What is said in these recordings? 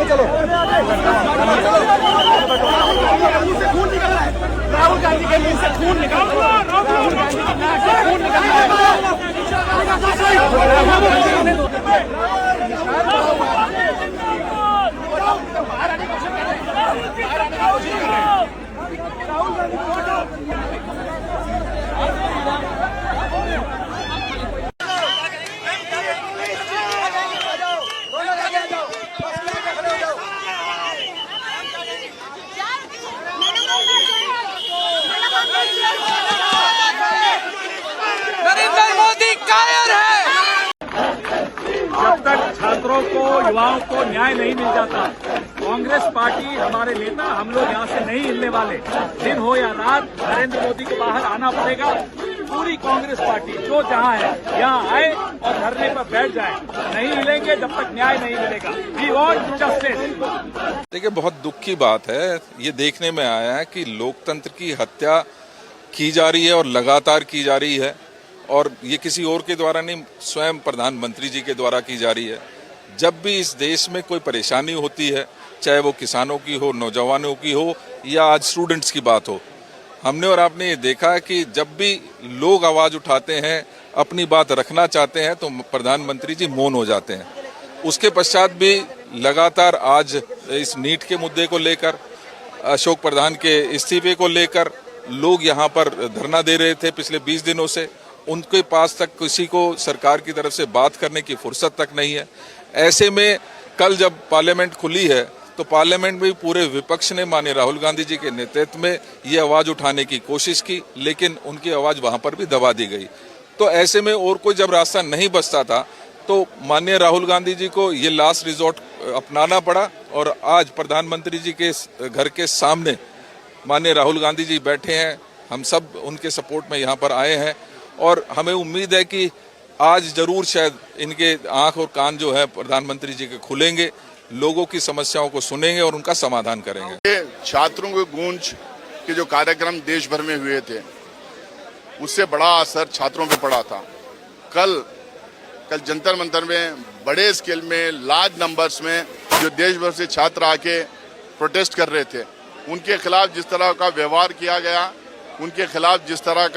चलो राहुल गांधी के मुंह से खून निकाल दो। राहुल गांधी के नाक से खून निकाल दो। नरेंद्र मोदी कायर है। जब तक छात्रों को, युवाओं को न्याय नहीं मिल जाता, कांग्रेस पार्टी, हमारे नेता, हम लोग यहाँ से नहीं हिलने वाले। दिन हो या रात, नरेंद्र मोदी को बाहर आना पड़ेगा। पूरी कांग्रेस पार्टी जो जहाँ है यहाँ आए और धरने पर बैठ जाए। नहीं हिलेंगे जब तक न्याय नहीं मिलेगा। We want justice. देखिए, बहुत दुख की बात है, ये देखने में आया है कि लोकतंत्र की हत्या की जा रही है और लगातार की जा रही है, और ये किसी और के द्वारा नहीं, स्वयं प्रधानमंत्री जी के द्वारा की जा रही है। जब भी इस देश में कोई परेशानी होती है, चाहे वो किसानों की हो, नौजवानों की हो, या आज स्टूडेंट्स की बात हो, हमने और आपने ये देखा है कि जब भी लोग आवाज उठाते हैं, अपनी बात रखना चाहते हैं, तो प्रधानमंत्री जी मौन हो जाते हैं। उसके पश्चात भी लगातार आज इस नीट के मुद्दे को लेकर, अशोक प्रधान के इस्तीफे को लेकर लोग यहाँ पर धरना दे रहे थे पिछले 20 दिनों से। उनके पास तक किसी को सरकार की तरफ से बात करने की फुर्सत तक नहीं है। ऐसे में कल जब पार्लियामेंट खुली है तो पार्लियामेंट में पूरे विपक्ष ने माननीय राहुल गांधी जी के नेतृत्व में ये आवाज उठाने की कोशिश की, लेकिन उनकी आवाज वहां पर भी दबा दी गई। तो ऐसे में और कोई जब रास्ता नहीं बचता था तो माननीय राहुल गांधी जी को ये लास्ट रिजॉर्ट अपनाना पड़ा, और आज प्रधानमंत्री जी के घर के सामने माननीय राहुल गांधी जी बैठे हैं। हम सब उनके सपोर्ट में यहाँ पर आए हैं, और हमें उम्मीद है कि आज जरूर शायद इनके आंख और कान जो है प्रधानमंत्री जी के खुलेंगे, लोगों की समस्याओं को सुनेंगे और उनका समाधान करेंगे। छात्रों के गूंज के जो कार्यक्रम देश भर में हुए थे, उससे बड़ा असर छात्रों पे पड़ा था। कल जंतर मंतर में बड़े स्केल में, लार्ज नंबर्स में जो देश भर से छात्र आके प्रोटेस्ट कर रहे थे, उनके खिलाफ जिस तरह का व्यवहार किया गया, उनके खिलाफ जिस तरह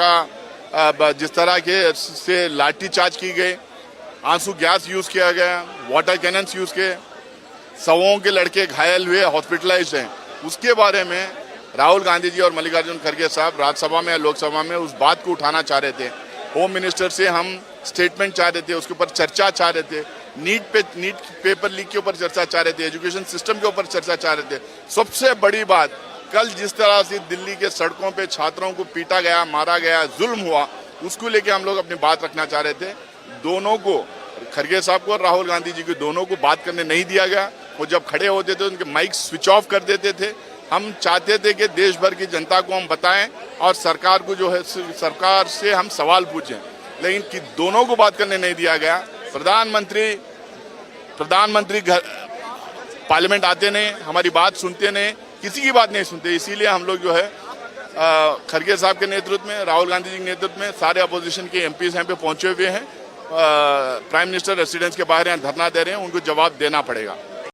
के से लाठीचार्ज की गई, आंसू गैस यूज किया गया, वाटर कैनन्स यूज किए, सौों के लड़के घायल हुए, हॉस्पिटलाइज्ड हैं, उसके बारे में राहुल गांधी जी और मल्लिकार्जुन खड़गे साहब राज्यसभा में या लोकसभा में उस बात को उठाना चाह रहे थे। होम मिनिस्टर से हम स्टेटमेंट चाह रहे थे, उसके ऊपर चर्चा चाह रहे थे, नीट पेपर लीक के ऊपर चर्चा चाह रहे थे, एजुकेशन सिस्टम के ऊपर चर्चा चाह रहे थे। सबसे बड़ी बात, कल जिस तरह से दिल्ली के सड़कों पे छात्रों को पीटा गया, मारा गया, जुल्म हुआ, उसको लेके हम लोग अपनी बात रखना चाह रहे थे। दोनों को, खड़गे साहब को और राहुल गांधी जी को, दोनों को बात करने नहीं दिया गया। वो जब खड़े होते थे उनके माइक स्विच ऑफ कर देते थे। हम चाहते थे कि देश भर की जनता को हम बताएं और सरकार को जो है, सरकार से हम सवाल पूछें, लेकिन कि दोनों को बात करने नहीं दिया गया। प्रधानमंत्री घर पार्लियामेंट आते नहीं, हमारी बात सुनते नहीं, किसी की बात नहीं सुनते। इसीलिए हम लोग जो है खड़गे साहब के नेतृत्व में, राहुल गांधी जी के नेतृत्व में सारे अपोजिशन के एमपीज यहाँ पे पहुंचे हुए हैं। प्राइम मिनिस्टर रेसिडेंस के बाहर यहाँ धरना दे रहे हैं, उनको जवाब देना पड़ेगा।